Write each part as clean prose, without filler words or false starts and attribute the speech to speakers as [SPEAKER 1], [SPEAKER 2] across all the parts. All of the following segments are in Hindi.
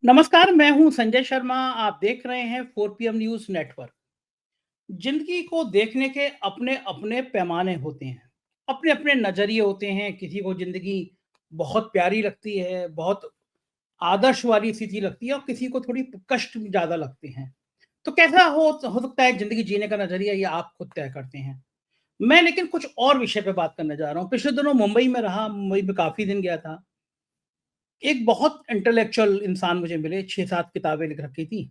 [SPEAKER 1] नमस्कार, मैं हूं संजय शर्मा। आप देख रहे हैं 4 पीएम न्यूज़ नेटवर्क। जिंदगी को देखने के अपने-अपने पैमाने होते हैं, अपने-अपने नज़रिए होते हैं। किसी को जिंदगी बहुत प्यारी लगती है, बहुत आदर्श वाली स्थिति लगती है और किसी को थोड़ी कष्ट ज़्यादा लगते हैं। तो कैसा हो सकता है जिंदगी जीने का नज़रिया, ये आप खुद तय करते हैं। मैं लेकिन कुछ और विषय पे बात करने जा रहा हूँ। पिछले दिनों मुंबई में रहा, मुंबई में काफ़ी दिन गया था। एक बहुत इंटेलेक्चुअल इंसान मुझे मिले, 6-7 किताबें लिख रखी थी।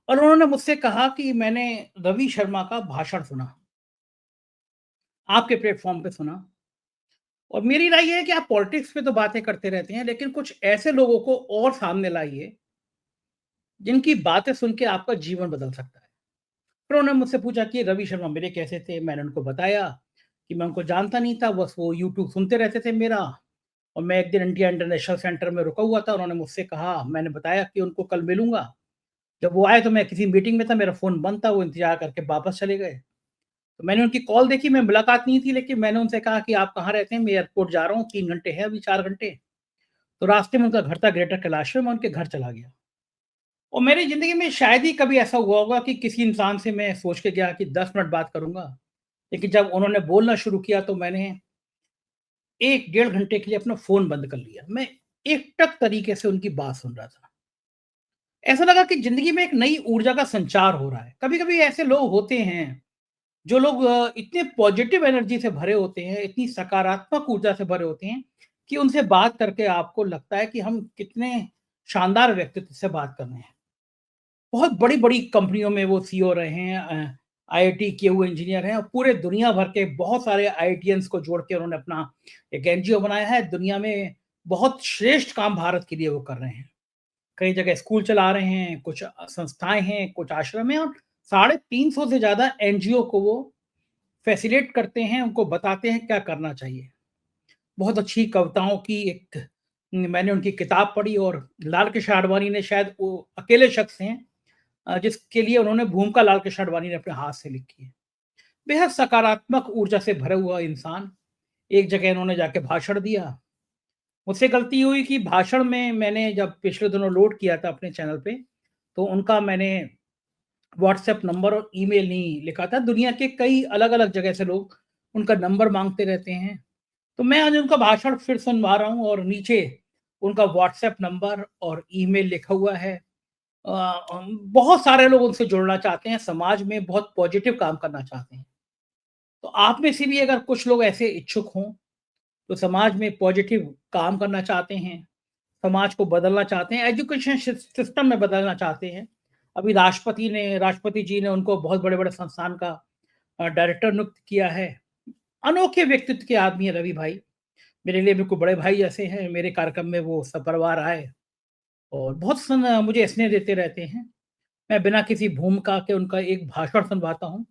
[SPEAKER 1] और उन्होंने मुझसे कहा कि मैंने रवि शर्मा का भाषण सुना, आपके प्लेटफ़ॉर्म पे सुना और मेरी राय ये है कि आप पॉलिटिक्स पे तो बातें करते रहते हैं, लेकिन कुछ ऐसे लोगों को और सामने लाइए, जिनकी बातें सुन के आपका जीवन बदल सकता है। फिर उन्होंने मुझसे पूछा कि रवि शर्मा मिले कैसे थे? मैंने उनको बताया कि मैं उनको जानता नहीं था, बस वो यूट्यूब सुनते रहते थे मेरा। और मैं एक दिन इंडिया इंटरनेशनल सेंटर में रुका हुआ था, उन्होंने मुझसे कहा, मैंने बताया कि उनको कल मिलूँगा। जब वो आए तो मैं किसी मीटिंग में था, मेरा फ़ोन बंद था, वो इंतज़ार करके वापस चले गए। तो मैंने उनकी कॉल देखी, मैं मुलाकात नहीं थी, लेकिन मैंने उनसे कहा कि आप कहाँ रहते हैं? मैं एयरपोर्ट जा रहा हूँ, 3 घंटे हैं अभी, 4 घंटे। तो रास्ते में उनका घर था ग्रेटर कैलाश में, मैं उनके घर चला गया। और मेरी ज़िंदगी में शायद ही कभी ऐसा हुआ होगा कि किसी इंसान से मैं सोच के गया कि 10 मिनट बात करूँगा, लेकिन जब उन्होंने बोलना शुरू किया तो मैंने 1 डेढ़ घंटे के लिए अपना फ़ोन बंद कर लिया। मैं एकटक तरीके से उनकी बात सुन रहा था। ऐसा लगा कि ज़िंदगी में एक नई ऊर्जा का संचार हो रहा है। कभी-कभी ऐसे लोग होते हैं जो लोग इतने पॉजिटिव एनर्जी से भरे होते हैं, इतनी सकारात्मक ऊर्जा से भरे होते हैं कि उनसे बात करके आपको लगता है कि हम कितने शानदार व्यक्तित्व से बात कर रहे हैं। बहुत बड़ी-बड़ी कंपनियों में वो सीईओ रहे हैं, आईआईटी किए हुए इंजीनियर हैं और पूरे दुनिया भर के बहुत सारे आईआईटियंस को जोड़ के उन्होंने अपना एक एनजीओ बनाया है। दुनिया में बहुत श्रेष्ठ काम भारत के लिए वो कर रहे हैं। कई जगह स्कूल चला रहे हैं, कुछ संस्थाएँ हैं, कुछ आश्रम हैं और 350 से ज़्यादा एनजीओ को वो फैसिलिटेट करते हैं, उनको बताते हैं क्या करना चाहिए। बहुत अच्छी कविताओं की एक मैंने उनकी किताब पढ़ी और लाल कृष्ण आडवाणी ने शायद वो अकेले शख्स हैं जिसके लिए उन्होंने भूमिका लाल कृष्ण आडवाणी ने अपने हाथ से लिखी है। बेहद सकारात्मक ऊर्जा से भरा हुआ इंसान, एक जगह इन्होंने जाके भाषण दिया। मुझसे गलती हुई कि भाषण में मैंने जब पिछले दिनों लोड किया था अपने चैनल पे, तो उनका मैंने व्हाट्सएप नंबर और ईमेल नहीं लिखा था। दुनिया के कई अलग-अलग जगह से लोग उनका नंबर माँगते रहते हैं। तो मैं आज उनका भाषण फिर सुनवा रहा हूँ और नीचे उनका व्हाट्सएप नंबर और ईमेल लिखा हुआ है। बहुत सारे लोग उनसे जुड़ना चाहते हैं, समाज में बहुत पॉजिटिव काम करना चाहते हैं। तो आप में से भी अगर कुछ लोग ऐसे इच्छुक हों, तो समाज में पॉजिटिव काम करना चाहते हैं, समाज को बदलना चाहते हैं, एजुकेशन सिस्टम में बदलना चाहते हैं। अभी राष्ट्रपति जी ने उनको बहुत बड़े-बड़े संस्थान का डायरेक्टर नियुक्त किया है। अनोखे व्यक्तित्व के आदमी हैं रवि भाई। मेरे लिए बिल्कुल बड़े भाई जैसे हैं। मेरे कार्यक्रम में वो सपरिवार आए और बहुत मुझे स्नेह देते रहते हैं। मैं बिना किसी भूमिका के उनका एक भाषण सुनवाता हूँ,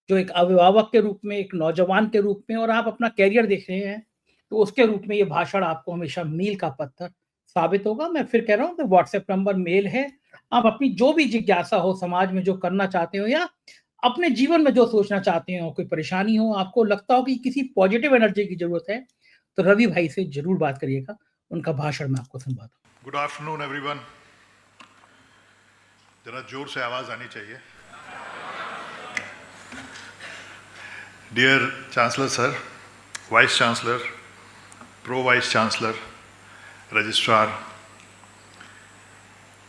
[SPEAKER 1] जो एक अभिभावक के रूप में, एक नौजवान के रूप में और आप अपना करियर देख रहे हैं, तो उसके रूप में ये भाषण आपको हमेशा मील का पत्थर साबित होगा। मैं फिर कह रहा हूँ कि व्हाट्सएप नंबर, मेल है। आप अपनी जो भी जिज्ञासा हो, समाज में जो करना चाहते हो या अपने जीवन में जो सोचना चाहते हो, कोई परेशानी हो, आपको लगता हो कि किसी पॉजिटिव एनर्जी की ज़रूरत है, तो रवि भाई से ज़रूर बात करिएगा। उनका भाषण मैं आपको सुनवाता हूँ।
[SPEAKER 2] Good afternoon everyone. जरा जोर से आवाज आनी चाहिए। Dear chancellor sir, vice chancellor, pro vice chancellor, registrar,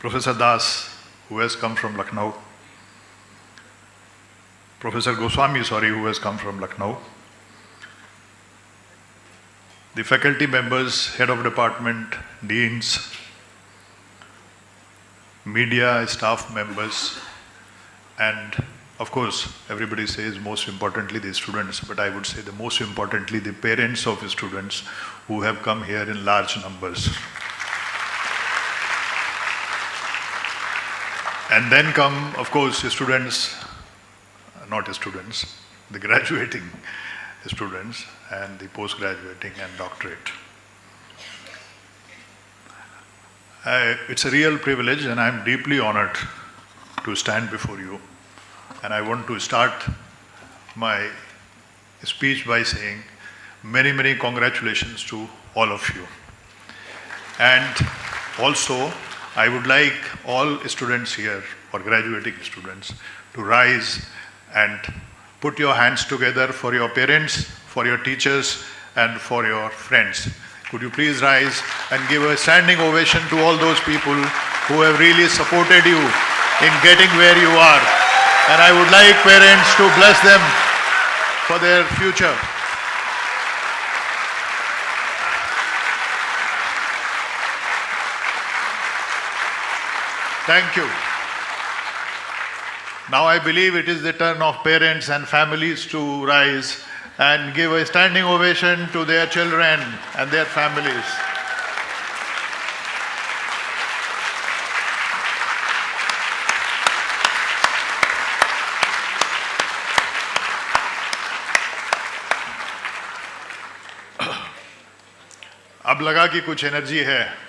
[SPEAKER 2] professor Das, who has come from Lucknow, Professor Goswami, who has come from Lucknow, the faculty members, head of department, deans, media, staff members, and of course, everybody says most importantly the students, but I would say the most importantly the parents of students who have come here in large numbers. And then come, of course, students, not students, the graduating students and the post-graduating and doctorate. It's a real privilege and I'm deeply honored to stand before you. And I want to start my speech by saying many, many congratulations to all of you. And also, I would like all students here, or graduating students, to rise and put your hands together for your parents, for your teachers, and for your friends. Could you please rise and give a standing ovation to all those people who have really supported you in getting where you are. And I would like parents to bless them for their future. Thank you. Now I believe it is the turn of parents and families to rise and give a standing ovation to their children and their families. अब लगा कि कुछ एनर्जी है।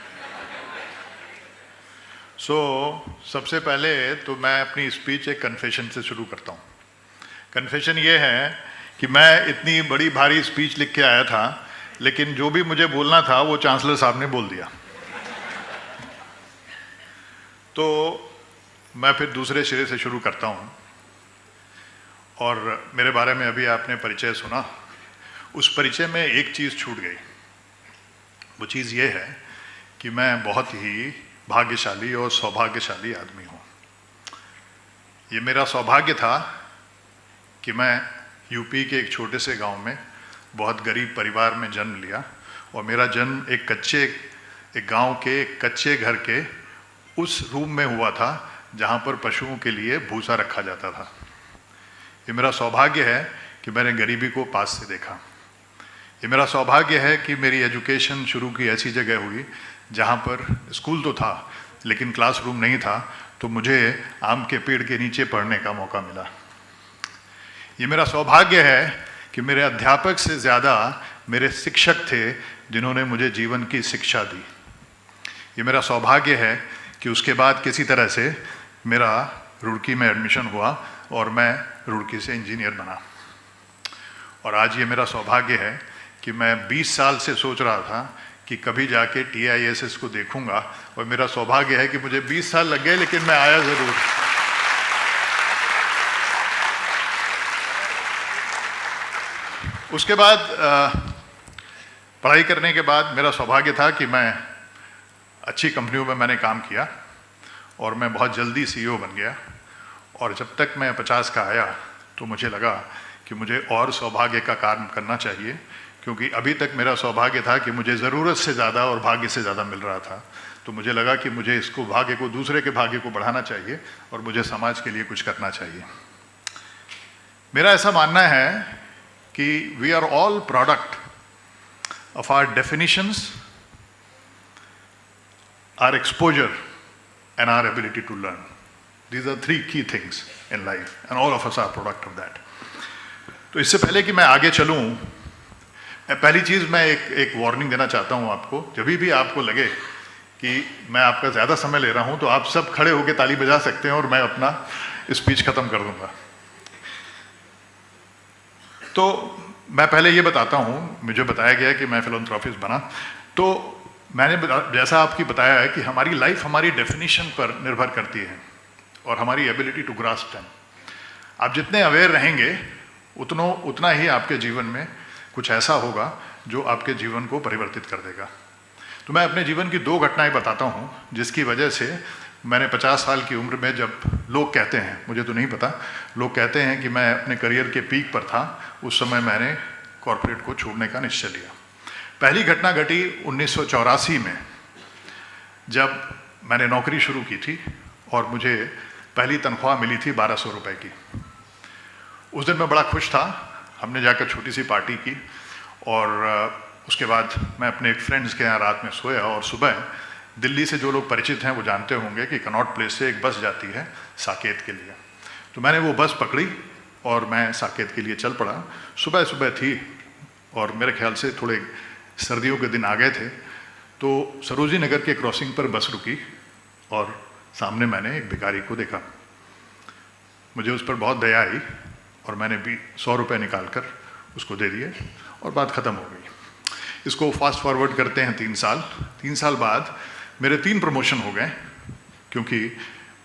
[SPEAKER 2] सबसे पहले तो मैं अपनी स्पीच एक कन्फेशन से शुरू करता हूँ। कन्फेशन ये है कि मैं इतनी बड़ी भारी स्पीच लिख के आया था, लेकिन जो भी मुझे बोलना था वो चांसलर साहब ने बोल दिया। तो मैं फिर दूसरे सिरे से शुरू करता हूँ। और मेरे बारे में अभी आपने परिचय सुना, उस परिचय में एक चीज़ छूट गई। वो चीज़ ये है कि मैं बहुत ही भाग्यशाली और सौभाग्यशाली आदमी हूँ। ये मेरा सौभाग्य था कि मैं यूपी के एक छोटे से गांव में बहुत गरीब परिवार में जन्म लिया, और मेरा जन्म एक गांव के एक कच्चे घर के उस रूम में हुआ था जहाँ पर पशुओं के लिए भूसा रखा जाता था। ये मेरा सौभाग्य है कि मैंने गरीबी को पास से देखा। ये मेरा सौभाग्य है कि मेरी एजुकेशन शुरू की ऐसी जगह हुई जहाँ पर स्कूल तो था लेकिन क्लासरूम नहीं था, तो मुझे आम के पेड़ के नीचे पढ़ने का मौका मिला। ये मेरा सौभाग्य है कि मेरे अध्यापक से ज़्यादा मेरे शिक्षक थे जिन्होंने मुझे जीवन की शिक्षा दी। ये मेरा सौभाग्य है कि उसके बाद किसी तरह से मेरा रुड़की में एडमिशन हुआ और मैं रुड़की से इंजीनियर बना। और आज ये मेरा सौभाग्य है कि मैं 20 साल से सोच रहा था कि कभी जाके TISS को देखूंगा, और मेरा सौभाग्य है कि मुझे 20 साल लग गए लेकिन मैं आया ज़रूर। उसके बाद पढ़ाई करने के बाद मेरा सौभाग्य था कि मैं अच्छी कंपनियों में मैंने काम किया और मैं बहुत जल्दी CEO बन गया। और जब तक मैं 50 का आया तो मुझे लगा कि मुझे और सौभाग्य का काम करना चाहिए, क्योंकि अभी तक मेरा सौभाग्य था कि मुझे ज़रूरत से ज़्यादा और भाग्य से ज़्यादा मिल रहा था। तो मुझे लगा कि मुझे इसको भाग्य को, दूसरे के भाग्य को बढ़ाना चाहिए और मुझे समाज के लिए कुछ करना चाहिए। मेरा ऐसा मानना है कि we are all product of our definitions, our exposure and our ability to learn. These are 3 key things in life and all of us are product of that. तो इससे पहले कि मैं आगे चलूँ, पहली चीज़ मैं एक वार्निंग देना चाहता हूँ आपको। जब भी आपको लगे कि मैं आपका ज़्यादा समय ले रहा हूँ तो आप सब खड़े होकर ताली बजा सकते हैं और मैं अपना स्पीच ख़त्म कर दूँगा। तो मैं पहले ये बताता हूँ, मुझे बताया गया कि मैं फिलैंथ्रोपिस्ट बना, तो मैंने जैसा आपकी बताया है कि हमारी लाइफ हमारी डेफिनेशन पर निर्भर करती है और हमारी एबिलिटी टू ग्रास्प देम। आप जितने अवेयर रहेंगे उतना ही आपके जीवन में कुछ ऐसा होगा जो आपके जीवन को परिवर्तित कर देगा। तो मैं अपने जीवन की 2 घटनाएं बताता हूं जिसकी वजह से मैंने 50 साल की उम्र में, जब लोग कहते हैं, मुझे तो नहीं पता, लोग कहते हैं कि मैं अपने करियर के पीक पर था, उस समय मैंने कॉर्पोरेट को छोड़ने का निश्चय लिया। पहली घटना घटी 1984 में, जब मैंने नौकरी शुरू की थी और मुझे पहली तनख्वाह मिली थी 1200 रुपये की। उस दिन मैं बड़ा खुश था। हमने जाकर छोटी सी पार्टी की और उसके बाद मैं अपने एक फ्रेंड्स के यहाँ रात में सोया, और सुबह दिल्ली से जो लोग परिचित हैं वो जानते होंगे कि कनॉट प्लेस से एक बस जाती है साकेत के लिए। तो मैंने वो बस पकड़ी और मैं साकेत के लिए चल पड़ा। सुबह सुबह थी और मेरे ख्याल से थोड़े सर्दियों के दिन आ गए थे। तो सरोजनी नगर के क्रॉसिंग पर बस रुकी और सामने मैंने एक भिखारी को देखा। मुझे उस पर बहुत दया आई और मैंने भी 100 रुपये निकाल कर उसको दे दिए और बात ख़त्म हो गई। इसको फास्ट फॉरवर्ड करते हैं 3 साल। 3 साल बाद मेरे 3 प्रमोशन हो गए क्योंकि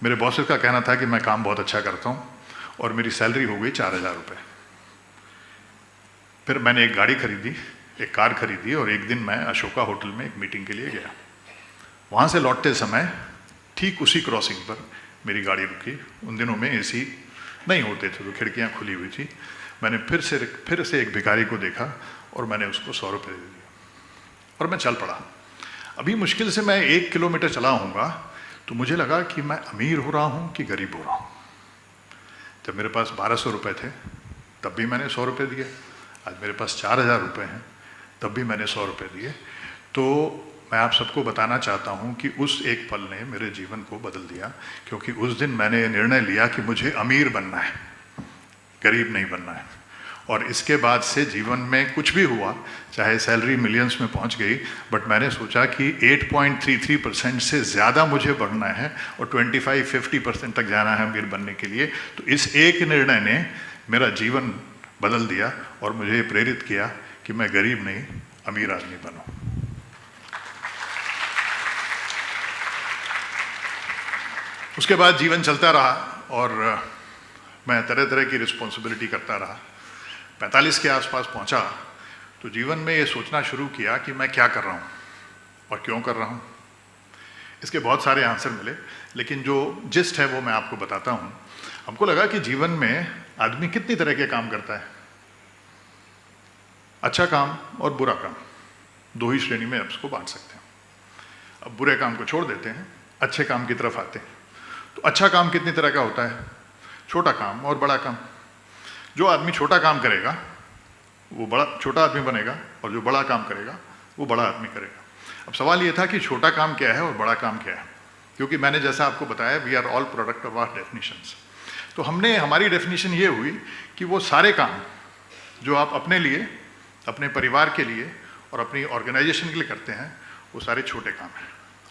[SPEAKER 2] मेरे बॉसेस का कहना था कि मैं काम बहुत अच्छा करता हूँ और मेरी सैलरी हो गई 4,000 रुपये। फिर मैंने एक गाड़ी खरीदी, एक कार खरीदी और एक दिन मैं अशोका होटल में एक मीटिंग के लिए गया। वहाँ से लौटते समय ठीक उसी क्रॉसिंग पर मेरी गाड़ी रुकी। उन दिनों में एसी नहीं होते थे तो खिड़कियाँ खुली हुई थी। मैंने फिर से एक भिखारी को देखा और मैंने उसको 100 रुपये दे दिए और मैं चल पड़ा। अभी मुश्किल से मैं 1 किलोमीटर चला होऊंगा तो मुझे लगा कि मैं अमीर हो रहा हूँ कि गरीब हो रहा हूँ। जब मेरे पास 1200 रुपये थे तब भी मैंने 100 रुपये दिए। आज मेरे पास 4,000 रुपये हैं तब भी मैंने 100 रुपये दिए। तो मैं आप सबको बताना चाहता हूँ कि उस एक पल ने मेरे जीवन को बदल दिया, क्योंकि उस दिन मैंने निर्णय लिया कि मुझे अमीर बनना है, गरीब नहीं बनना है। और इसके बाद से जीवन में कुछ भी हुआ, चाहे सैलरी मिलियंस में पहुंच गई, बट मैंने सोचा कि 8.33% से ज़्यादा मुझे बढ़ना है और 25-50% तक जाना है अमीर बनने के लिए। तो इस एक निर्णय ने मेरा जीवन बदल दिया और मुझे प्रेरित किया कि मैं गरीब नहीं, अमीर आदमी बनूं। उसके बाद जीवन चलता रहा और मैं तरह तरह की रिस्पॉन्सिबिलिटी करता रहा। 45 के आसपास पहुंचा तो जीवन में ये सोचना शुरू किया कि मैं क्या कर रहा हूँ और क्यों कर रहा हूँ। इसके बहुत सारे आंसर मिले, लेकिन जो जिस्ट है वो मैं आपको बताता हूँ। हमको लगा कि जीवन में आदमी कितनी तरह के काम करता है, अच्छा काम और बुरा काम, दो ही श्रेणी में इसको बांट सकते हैं। अब बुरे काम को छोड़ देते हैं, अच्छे काम की तरफ आते हैं। तो अच्छा काम कितनी तरह का होता है? छोटा काम और बड़ा काम। जो आदमी छोटा काम करेगा वो छोटा आदमी बनेगा और जो बड़ा काम करेगा वो बड़ा आदमी करेगा। अब सवाल ये था कि छोटा काम क्या है और बड़ा काम क्या है, क्योंकि मैंने जैसा आपको बताया we are all product of our definitions. तो हमारी डेफिनेशन ये हुई कि वो सारे काम जो आप अपने लिए, अपने परिवार के लिए और अपनी ऑर्गेनाइजेशन के लिए करते हैं वो सारे छोटे काम हैं,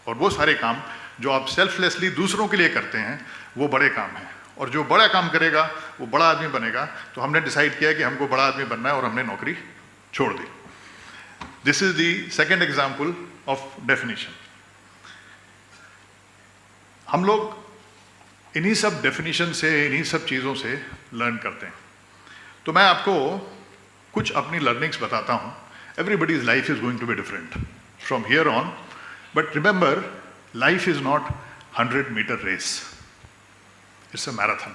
[SPEAKER 2] और वो सारे काम जो आप सेल्फलेसली दूसरों के लिए करते हैं वो बड़े काम हैं। और जो बड़ा काम करेगा वो बड़ा आदमी बनेगा। तो हमने डिसाइड किया कि हमको बड़ा आदमी बनना है और हमने नौकरी छोड़ दी। This is the second example of definition. हम लोग इन्हीं सब डेफिनेशन से, इन्हीं सब चीज़ों से लर्न करते हैं। तो मैं आपको कुछ अपनी लर्निंग्स बताता हूँ। Everybody's life is going to be different from here on, but remember life is not 100-meter race. It's a marathon.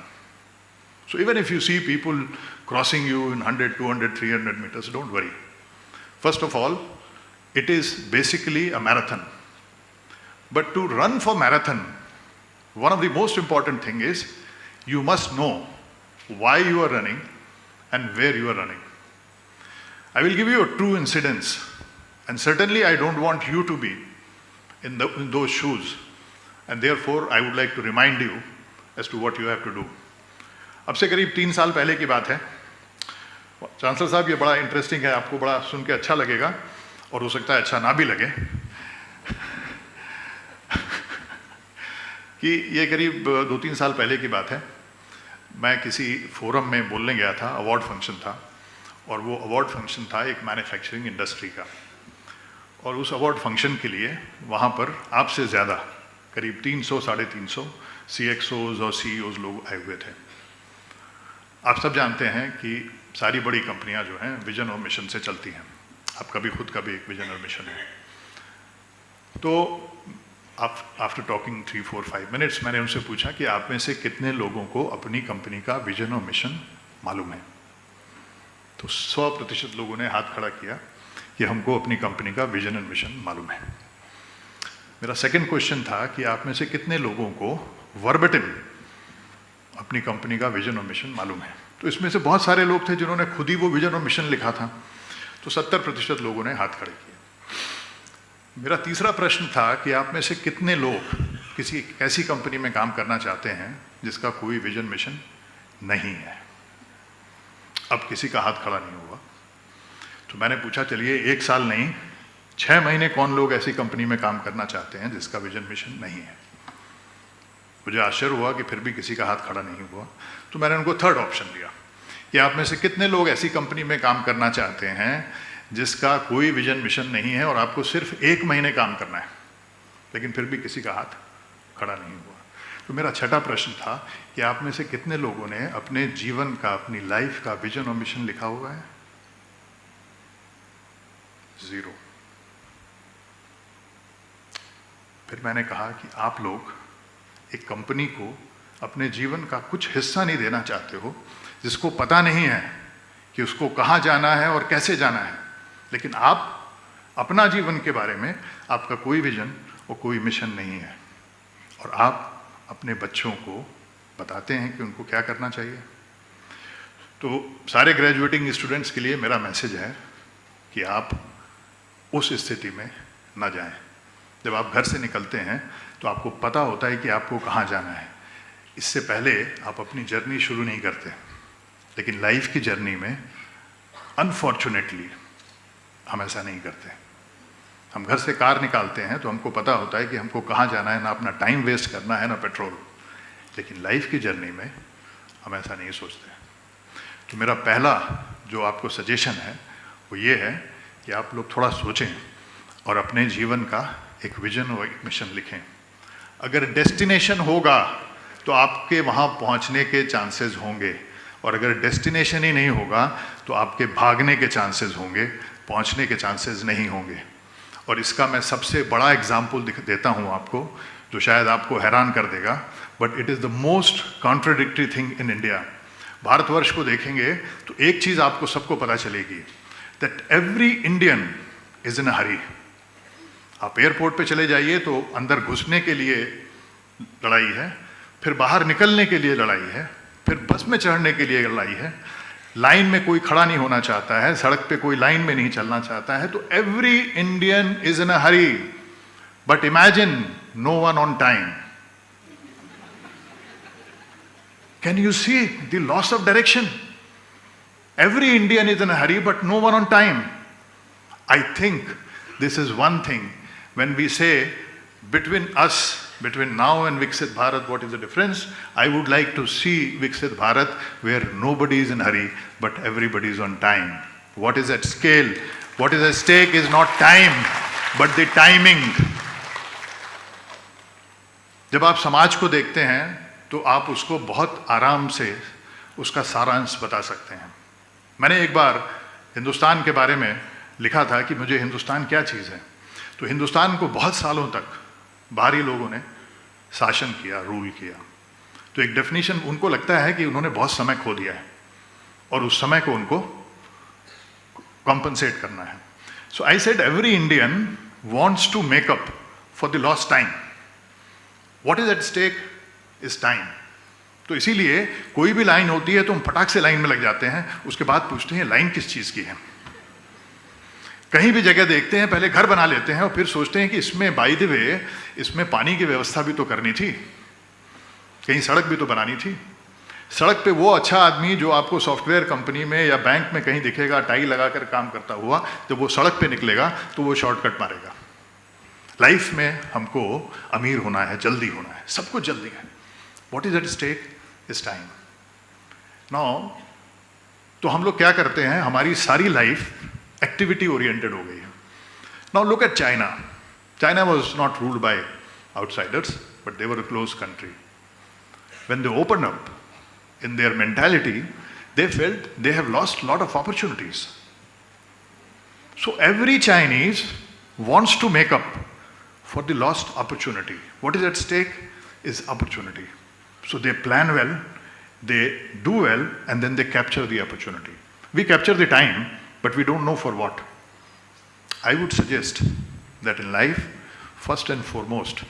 [SPEAKER 2] So even if you see people crossing you in 100, 200, 300 meters, don't worry. First of all, it is basically a marathon. But to run for marathon, one of the most important thing is you must know why you are running and where you are running. I will give you a true incident, and certainly I don't want you to be in those shoes, and therefore I would like to remind you as to what you have to do. अब से करीब 3 साल पहले की बात है। चांसलर साहब, ये बड़ा इंटरेस्टिंग है, आपको बड़ा सुन के अच्छा लगेगा और हो सकता है अच्छा ना भी लगे कि ये करीब 2-3 साल पहले की बात है। मैं किसी फोरम में बोलने गया था, अवार्ड फंक्शन था, और वो अवार्ड फंक्शन था एक मैन्युफैक्चरिंग इंडस्ट्री का। और उस अवार्ड फंक्शन के लिए वहाँ पर आपसे ज़्यादा करीब 300-350 CXOs और CEOs लोग आए हुए थे। आप सब जानते हैं कि सारी बड़ी कंपनियां जो हैं विजन और मिशन से चलती हैं। आपका भी खुद का भी एक विजन और मिशन है। तो आफ्टर टॉकिंग 3-4-5 मिनट्स मैंने उनसे पूछा कि आप में से कितने लोगों को अपनी कंपनी का विजन और मिशन मालूम है। तो 100% लोगों ने हाथ खड़ा किया कि हमको अपनी कंपनी का विजन एंड मिशन मालूम है। मेरा सेकंड क्वेश्चन था कि आप में से कितने लोगों को वर्बटिम अपनी कंपनी का विजन और मिशन मालूम है। तो इसमें से बहुत सारे लोग थे जिन्होंने खुद ही वो विजन और मिशन लिखा था। तो 70% लोगों ने हाथ खड़े किए। मेरा तीसरा प्रश्न था कि आप में से कितने लोग किसी ऐसी कंपनी में काम करना चाहते हैं जिसका कोई विजन मिशन नहीं है। अब किसी का हाथ खड़ा नहीं हुआ। तो मैंने पूछा, चलिए 1 साल नहीं 6 महीने कौन लोग ऐसी कंपनी में काम करना चाहते हैं जिसका विजन मिशन नहीं है। मुझे आश्चर्य हुआ कि फिर भी किसी का हाथ खड़ा नहीं हुआ। तो मैंने उनको थर्ड ऑप्शन दिया कि आप में से कितने लोग ऐसी कंपनी में काम करना चाहते हैं जिसका कोई विजन मिशन नहीं है और आपको सिर्फ 1 महीने काम करना है, लेकिन फिर भी किसी का हाथ खड़ा नहीं हुआ। तो मेरा छठा प्रश्न था कि आप में से कितने लोगों ने अपने जीवन का, अपनी लाइफ का विजन और मिशन लिखा हुआ है? 0। फिर मैंने कहा कि आप लोग एक कंपनी को अपने जीवन का कुछ हिस्सा नहीं देना चाहते हो, जिसको पता नहीं है कि उसको कहाँ जाना है और कैसे जाना है, लेकिन आप अपना जीवन के बारे में आपका कोई विजन और कोई मिशन नहीं है, और आप अपने बच्चों को बताते हैं कि उनको क्या करना चाहिए। तो सारे ग्रेजुएटिंग स्टूडेंट्स के लिए मेरा मैसेज है कि आप उस स्थिति में न जाएं। जब आप घर से निकलते हैं तो आपको पता होता है कि आपको कहाँ जाना है। इससे पहले आप अपनी जर्नी शुरू नहीं करते, लेकिन लाइफ की जर्नी में अनफॉर्चुनेटली हम ऐसा नहीं करते। हम घर से कार निकालते हैं तो हमको पता होता है कि हमको कहाँ जाना है, ना अपना टाइम वेस्ट करना है, ना पेट्रोल। लेकिन लाइफ की जर्नी में हम ऐसा नहीं सोचते। तो मेरा पहला जो आपको सजेशन है वो ये है कि आप लोग थोड़ा सोचें और अपने जीवन का एक विजन और एक मिशन लिखें। अगर डेस्टिनेशन होगा तो आपके वहाँ पहुँचने के चांसेस होंगे, और अगर डेस्टिनेशन ही नहीं होगा तो आपके भागने के चांसेस होंगे, पहुँचने के चांसेस नहीं होंगे। और इसका मैं सबसे बड़ा एग्जाम्पल देता हूँ आपको, जो शायद आपको हैरान कर देगा, but it is the most contradictory thing in India. Bharatvarsh को देखेंगे तो एक चीज़ आपको सबको पता चलेगी, that every Indian is in a hurry. आप एयरपोर्ट पे चले जाइए तो अंदर घुसने के लिए लड़ाई है, फिर बाहर निकलने के लिए लड़ाई है, फिर बस में चढ़ने के लिए लड़ाई है, लाइन में कोई खड़ा नहीं होना चाहता है, सड़क पे कोई लाइन में नहीं चलना चाहता है। तो every Indian is in a hurry, but imagine no one on time. Can you see the loss of direction? Every Indian is in a hurry, but no one on time. I think this is one thing when we say between us, between now and Viksit Bharat, what is the difference? I would like to see Viksit Bharat where nobody is in hurry, but everybody is on time. What is at scale? What is at stake is not time, but the timing. जब आप समाज को देखते हैं तो आप उसको बहुत आराम से उसका सारांश बता सकते हैं। मैंने एक बार हिंदुस्तान के बारे में लिखा था कि मुझे हिंदुस्तान क्या चीज़ है। तो हिंदुस्तान को बहुत सालों तक बाहरी लोगों ने शासन किया, रूल किया। तो एक डेफिनेशन उनको लगता है कि उन्होंने बहुत समय खो दिया है और उस समय को उनको कॉम्पनसेट करना है। So I said every Indian wants to make up for the lost time. What is at stake is time. तो इसीलिए कोई भी लाइन होती है तो हम फटाक से लाइन में लग जाते हैं, उसके बाद पूछते हैं लाइन किस चीज़ की है। कहीं भी जगह देखते हैं, पहले घर बना लेते हैं और फिर सोचते हैं कि इसमें बाय द वे इसमें पानी की व्यवस्था भी तो करनी थी, कहीं सड़क भी तो बनानी थी। सड़क पे वो अच्छा आदमी जो आपको सॉफ्टवेयर कंपनी में या बैंक में कहीं दिखेगा टाई लगाकर काम करता हुआ, जब वो सड़क पे निकलेगा तो वो शॉर्टकट मारेगा। लाइफ में हमको अमीर होना है, जल्दी होना है, सबको जल्दी है। What is at stake is time. Now तो हम लोग क्या करते हैं, हमारी सारी लाइफ एक्टिविटी ओरिएंटेड हो गई है। Now look at China. China was not ruled by outsiders, but they were a close country. When they open up in their mentality, they felt they have lost a lot of opportunities. So every Chinese wants to make up for the lost opportunity. What is at stake is opportunity. So they plan well, they do well, and then they capture the opportunity. We capture the time, but we don't know for what. I would suggest that in life, first and foremost,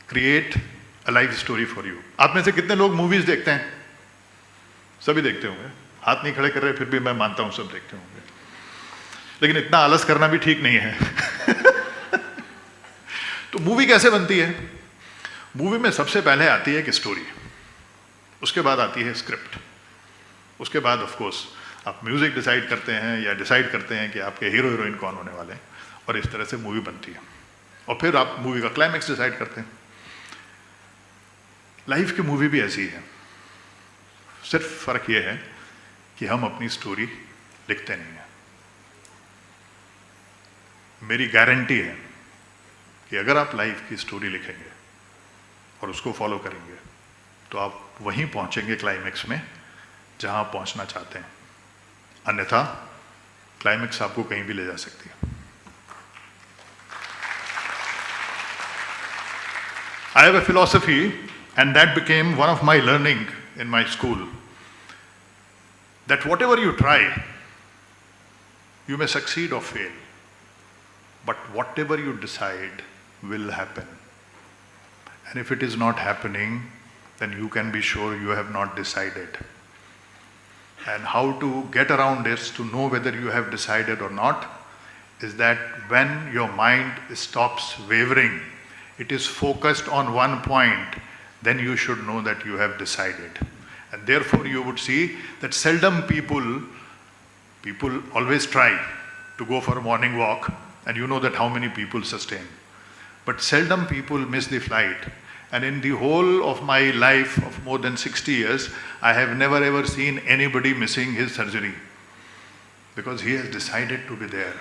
[SPEAKER 2] create a life story for you. आप में से कितने लोग मूवीज देखते हैं? सभी देखते होंगे, हाथ नहीं खड़े कर रहे, फिर भी मैं मानता हूं सब देखते होंगे। लेकिन इतना आलस करना भी ठीक नहीं है। तो मूवी कैसे बनती है? मूवी में सबसे पहले आती है एक स्टोरी, उसके बाद आती है स्क्रिप्ट, उसके बाद ऑफ कोर्स आप म्यूजिक डिसाइड करते हैं या डिसाइड करते हैं कि आपके हीरो हीरोइन कौन होने वाले हैं, और इस तरह से मूवी बनती है। और फिर आप मूवी का क्लाइमैक्स डिसाइड करते हैं। लाइफ की मूवी भी ऐसी है, सिर्फ फर्क यह है कि हम अपनी स्टोरी लिखते नहीं हैं। मेरी गारंटी है कि अगर आप लाइफ की स्टोरी लिखेंगे और उसको फॉलो करेंगे तो आप वहीं पहुंचेंगे क्लाइमेक्स में जहां आप पहुंचना चाहते हैं, अन्यथा क्लाइमेक्स आपको कहीं भी ले जा सकती है। I have a philosophy, and that became one of my learning in my school, that whatever you try, you may succeed or fail, but whatever you decide will happen. And if it is not happening, then you can be sure you have not decided. And how to get around this, to know whether you have decided or not, is that when your mind stops wavering, it is focused on one point, then you should know that you have decided. And therefore you would see that seldom people always try to go for a morning walk, and you know that how many people sustain. But seldom people miss the flight. And in the whole of my life of more than 60 years, I have never ever seen anybody missing his surgery, because he has decided to be there.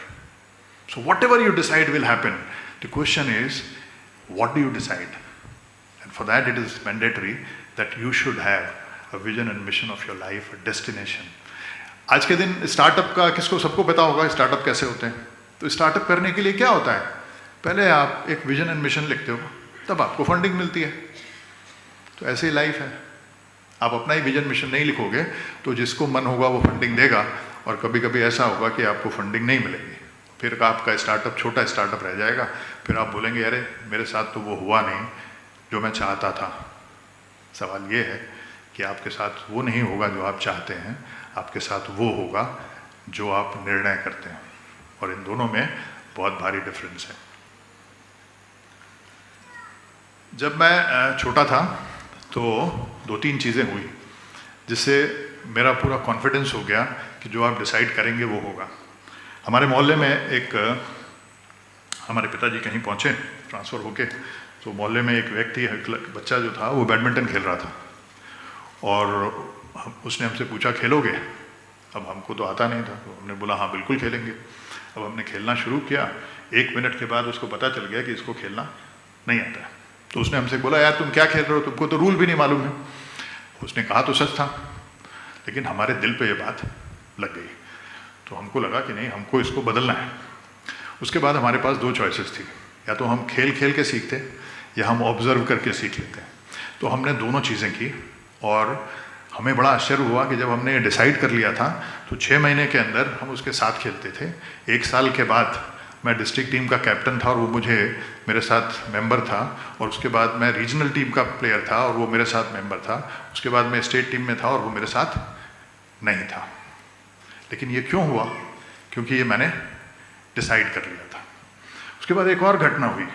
[SPEAKER 2] So whatever you decide will happen. The question is, what do you decide? And for that it is mandatory that you should have a vision and mission of your life, a destination. आज के दिन स्टार्टअप का किसको सबको पता होगा स्टार्टअप कैसे होते हैं। तो स्टार्टअप करने के लिए क्या होता है, पहले आप एक विजन एंड मिशन लिखते हो, तब आपको फंडिंग मिलती है। तो ऐसे ही लाइफ है, आप अपना ही विजन मिशन नहीं लिखोगे तो जिसको मन होगा वो फंडिंग देगा, और कभी कभी ऐसा होगा कि आपको फंडिंग नहीं मिलेगी, फिर आपका स्टार्टअप छोटा स्टार्टअप रह जाएगा, फिर आप बोलेंगे अरे मेरे साथ तो वो हुआ नहीं जो मैं चाहता था। सवाल ये है कि आपके साथ वो नहीं होगा जो आप चाहते हैं, आपके साथ वो होगा जो आप निर्णय करते हैं, और इन दोनों में बहुत भारी डिफरेंस है। जब मैं छोटा था तो 2-3 चीज़ें हुई जिससे मेरा पूरा कॉन्फिडेंस हो गया कि जो आप डिसाइड करेंगे वो होगा। हमारे मोहल्ले में एक हमारे पिताजी कहीं पहुँचे ट्रांसफ़र होके, तो मोहल्ले में एक व्यक्ति बच्चा जो था वो बैडमिंटन खेल रहा था, और उसने हमसे पूछा खेलोगे। अब हमको तो आता नहीं था, तो हमने बोला हाँ बिल्कुल खेलेंगे। अब हमने खेलना शुरू किया, 1 मिनट के बाद उसको पता चल गया कि इसको खेलना नहीं आता है। तो उसने हमसे बोला यार तुम क्या खेल रहे हो, तुमको तो रूल भी नहीं मालूम है। उसने कहा तो सच था, लेकिन हमारे दिल पे ये बात लग गई, तो हमको लगा कि नहीं हमको इसको बदलना है। उसके बाद हमारे पास 2 चॉइसेस थी, या तो हम खेल खेल के सीखते या हम ऑब्जर्व करके सीख लेते। तो हमने दोनों चीज़ें की, और हमें बड़ा आश्चर्य हुआ कि जब हमने डिसाइड कर लिया था तो 6 महीने के अंदर हम उसके साथ खेलते थे। 1 साल के बाद मैं डिस्ट्रिक्ट टीम का कैप्टन था और वो मुझे मेरे साथ मेंबर था, और उसके बाद मैं रीजनल टीम का प्लेयर था और वो मेरे साथ मेंबर था। उसके बाद मैं स्टेट टीम में था और वो मेरे साथ नहीं था। लेकिन ये क्यों हुआ, क्योंकि ये मैंने डिसाइड कर लिया था। उसके बाद एक और घटना हुई,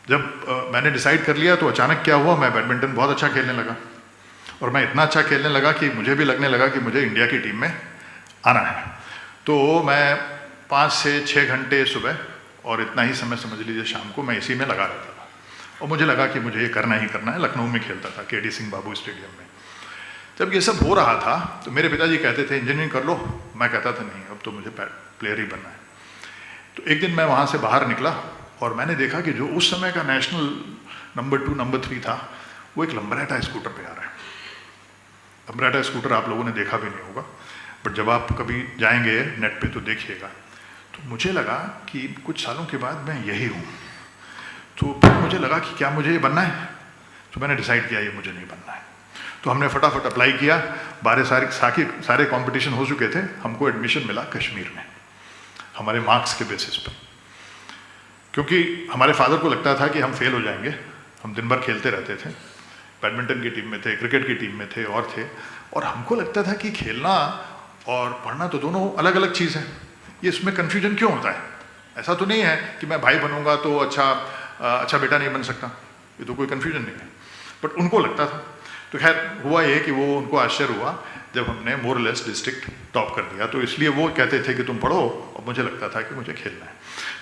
[SPEAKER 2] जब मैंने डिसाइड कर लिया तो अचानक क्या हुआ, मैं बैडमिंटन बहुत अच्छा खेलने लगा, और मैं इतना अच्छा खेलने लगा कि मुझे भी लगने लगा कि मुझे इंडिया की टीम में आना है। तो मैं 5 से 6 घंटे सुबह और इतना ही समय समझ लीजिए शाम को मैं इसी में लगा रहता था, और मुझे लगा कि मुझे ये करना ही करना है। लखनऊ में खेलता था KD सिंह बाबू स्टेडियम में। जब ये सब हो रहा था तो मेरे पिताजी कहते थे इंजीनियरिंग कर लो, मैं कहता था नहीं अब तो मुझे प्लेयर ही बनना है। तो एक दिन मैं वहाँ से बाहर निकला और मैंने देखा कि जो उस समय का नेशनल नंबर 2 नंबर 3 था वो एक लंबरेटा स्कूटर पे आ रहा है। लंबरेटा स्कूटर आप लोगों ने देखा भी नहीं होगा, बट जब आप कभी जाएंगे नेट पे तो देखिएगा। तो मुझे लगा कि कुछ सालों के बाद मैं यही हूँ। तो फिर मुझे लगा कि क्या मुझे ये बनना है, तो मैंने डिसाइड किया ये मुझे नहीं बनना है। तो हमने फटाफट अप्लाई किया, सारे कंपटीशन हो चुके थे, हमको एडमिशन मिला कश्मीर में हमारे मार्क्स के बेसिस पर, क्योंकि हमारे फादर को लगता था कि हम फेल हो जाएंगे। हम दिन भर खेलते रहते थे, बैडमिंटन की टीम में थे, क्रिकेट की टीम में थे, और हमको लगता था कि खेलना और पढ़ना तो दोनों अलग अलग चीज़ है, ये इसमें कन्फ्यूजन क्यों होता है। ऐसा तो नहीं है कि मैं भाई बनूंगा तो अच्छा बेटा नहीं बन सकता, ये तो कोई कन्फ्यूजन नहीं है, बट उनको लगता था। तो खैर हुआ ये कि वो उनको आश्चर्य हुआ जब हमने मोर लेस डिस्ट्रिक्ट टॉप कर दिया, तो इसलिए वो कहते थे कि तुम पढ़ो, और मुझे लगता था कि मुझे खेलना है।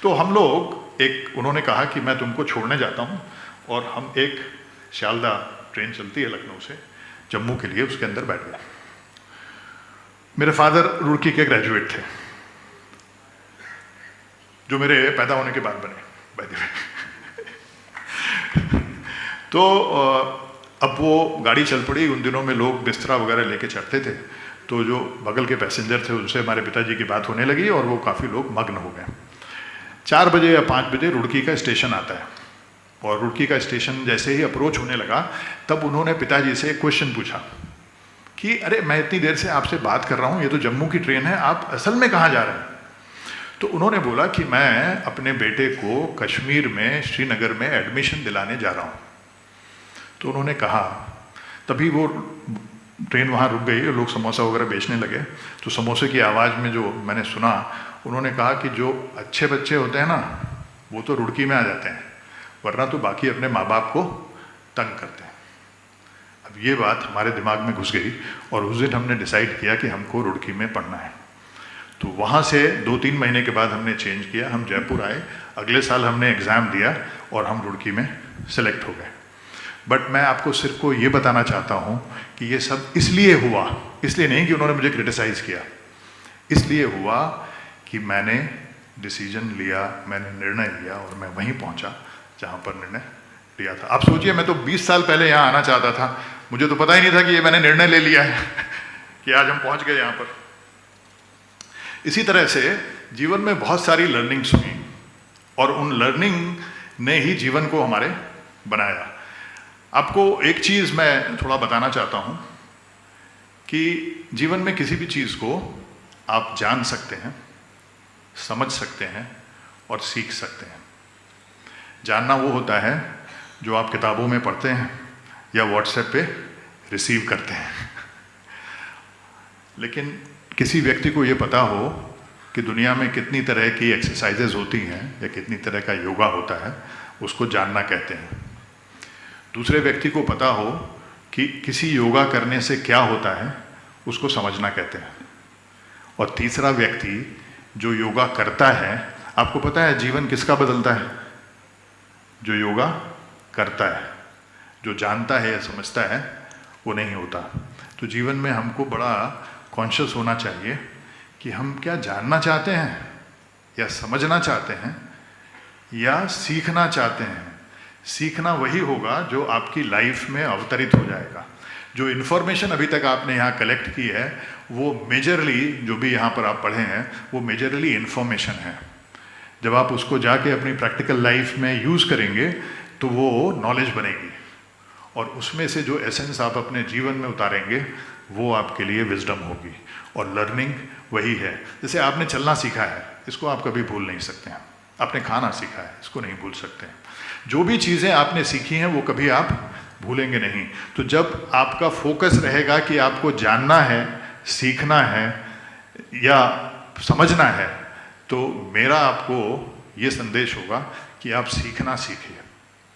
[SPEAKER 2] तो हम लोग उन्होंने कहा कि मैं तुमको छोड़ने जाता हूँ, और हम एक शालदा ट्रेन चलती है लखनऊ से जम्मू के लिए, उसके अंदर बैठ गए। मेरे फादर रुड़की के ग्रेजुएट थे, जो मेरे पैदा होने के बाद बने बाय द वे। तो अब वो गाड़ी चल पड़ी। उन दिनों में लोग बिस्तरा वगैरह लेके चढ़ते थे, तो जो बगल के पैसेंजर थे उनसे हमारे पिताजी की बात होने लगी और वो काफ़ी लोग मग्न हो गए। 4 बजे या 5 बजे रुड़की का स्टेशन आता है, और रुड़की का स्टेशन जैसे ही अप्रोच होने लगा तब उन्होंने पिताजी से एक क्वेश्चन पूछा कि अरे मैं इतनी देर से आपसे बात कर रहा हूँ, ये तो जम्मू की ट्रेन है, आप असल में कहाँ जा रहे हैं? तो उन्होंने बोला कि मैं अपने बेटे को कश्मीर में श्रीनगर में एडमिशन दिलाने जा रहा हूँ। तो उन्होंने कहा, तभी वो ट्रेन वहाँ रुक गई और लोग समोसा वगैरह बेचने लगे। तो समोसे की आवाज़ में जो मैंने सुना, उन्होंने कहा कि जो अच्छे बच्चे होते हैं ना, वो तो रुड़की में आ जाते हैं, वरना तो बाकी अपने माँ बाप को तंग करते हैं। अब ये बात हमारे दिमाग में घुस गई और उस दिन हमने डिसाइड किया कि हमको रुड़की में पढ़ना है। तो वहाँ से 2-3 महीने के बाद हमने चेंज किया, हम जयपुर आए। अगले साल हमने एग्ज़ाम दिया और हम रुड़की में सेलेक्ट हो गए। बट मैं आपको सिर्फ को ये बताना चाहता हूँ कि ये सब इसलिए हुआ, इसलिए नहीं कि उन्होंने मुझे क्रिटिसाइज़ किया, इसलिए हुआ कि मैंने डिसीजन लिया, मैंने निर्णय लिया और मैं वहीं पहुँचा जहाँ पर निर्णय लिया था। आप सोचिए, मैं तो 20 साल पहले यहाँ आना चाहता था, मुझे तो पता ही नहीं था कि ये मैंने निर्णय ले लिया है कि आज हम पहुँच गए यहाँ पर। इसी तरह से जीवन में बहुत सारी लर्निंग्स हुई और उन लर्निंग ने ही जीवन को हमारे बनाया। आपको एक चीज़ मैं थोड़ा बताना चाहता हूँ कि जीवन में किसी भी चीज़ को आप जान सकते हैं, समझ सकते हैं और सीख सकते हैं। जानना वो होता है जो आप किताबों में पढ़ते हैं या व्हाट्सएप पे रिसीव करते हैं। लेकिन किसी व्यक्ति को ये पता हो कि दुनिया में कितनी तरह की एक्सरसाइजेज होती हैं या कितनी तरह का योगा होता है, उसको जानना कहते हैं। दूसरे व्यक्ति को पता हो कि किसी योगा करने से क्या होता है, उसको समझना कहते हैं। और तीसरा व्यक्ति जो योगा करता है, आपको पता है जीवन किसका बदलता है? जो योगा करता है। जो जानता है या समझता है वो नहीं होता। तो जीवन में हमको बड़ा कॉन्शियस होना चाहिए कि हम क्या जानना चाहते हैं या समझना चाहते हैं या सीखना चाहते हैं। सीखना वही होगा जो आपकी लाइफ में अवतरित हो जाएगा। जो इन्फॉर्मेशन अभी तक आपने यहाँ कलेक्ट की है वो मेजरली, जो भी यहाँ पर आप पढ़े हैं, वो मेजरली इन्फॉर्मेशन है। जब आप उसको जाके अपनी प्रैक्टिकल लाइफ में यूज़ करेंगे तो वो नॉलेज बनेगी और उसमें से जो एसेंस आप अपने जीवन में उतारेंगे वो आपके लिए विजडम होगी। और लर्निंग वही है। जैसे आपने चलना सीखा है, इसको आप कभी भूल नहीं सकते हैं। आपने खाना सीखा है, इसको नहीं भूल सकते हैं। जो भी चीज़ें आपने सीखी हैं वो कभी आप भूलेंगे नहीं। तो जब आपका फोकस रहेगा कि आपको जानना है, सीखना है या समझना है, तो मेरा आपको ये संदेश होगा कि आप सीखना सीखिए,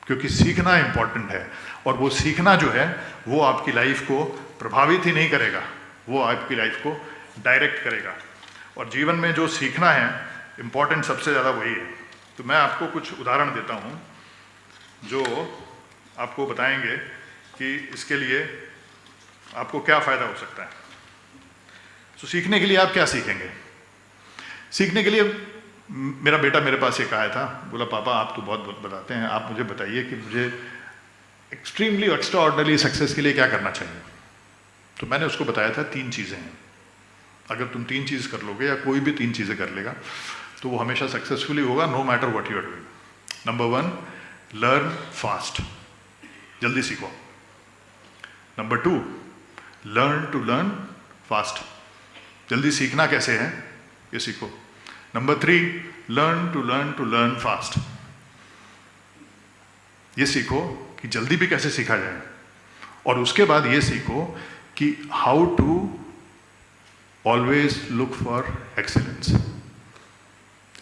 [SPEAKER 2] क्योंकि सीखना इम्पॉर्टेंट है। और वो सीखना जो है वो आपकी लाइफ को प्रभावित ही नहीं करेगा, वो आपकी लाइफ को डायरेक्ट करेगा। और जीवन में जो सीखना है इम्पॉर्टेंट सबसे ज़्यादा वही है। तो मैं आपको कुछ उदाहरण देता हूँ जो आपको बताएंगे कि इसके लिए आपको क्या फ़ायदा हो सकता है। तो सीखने के लिए आप क्या सीखेंगे? सीखने के लिए मेरा बेटा मेरे पास एक आया था, बोला पापा आप तो बहुत बताते हैं, आप मुझे बताइए कि मुझे एक्सट्रीमली एक्स्ट्राऑर्डिनरी सक्सेस के लिए क्या करना चाहिए। तो मैंने उसको बताया था 3 चीज़ें हैं। अगर तुम 3 चीज़ कर लोगे या कोई भी 3 चीज़ें कर लेगा तो वो हमेशा सक्सेसफुली होगा, no matter what you are doing. Number 1, learn fast, जल्दी सीखो। Number 2, learn to learn fast, जल्दी सीखना कैसे है ये सीखो। Number 3, learn to learn fast, ये सीखो कि जल्दी भी कैसे सीखा जाए। और उसके बाद ये सीखो कि how to always look for excellence.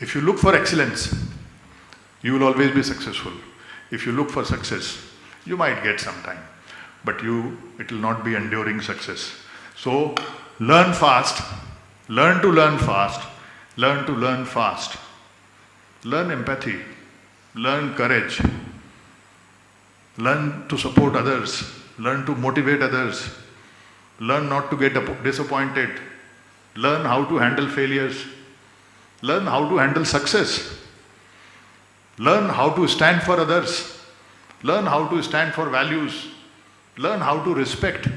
[SPEAKER 2] If you look for excellence you will always be successful. If you look for success, you might get some time, but it will not be enduring success. So learn fast, learn to learn fast, learn to learn fast, learn empathy, learn courage, learn to support others, learn to motivate others, learn not to get disappointed, learn how to handle failures, learn how to handle success, learn how to stand for others, learn how to stand for values, learn how to respect,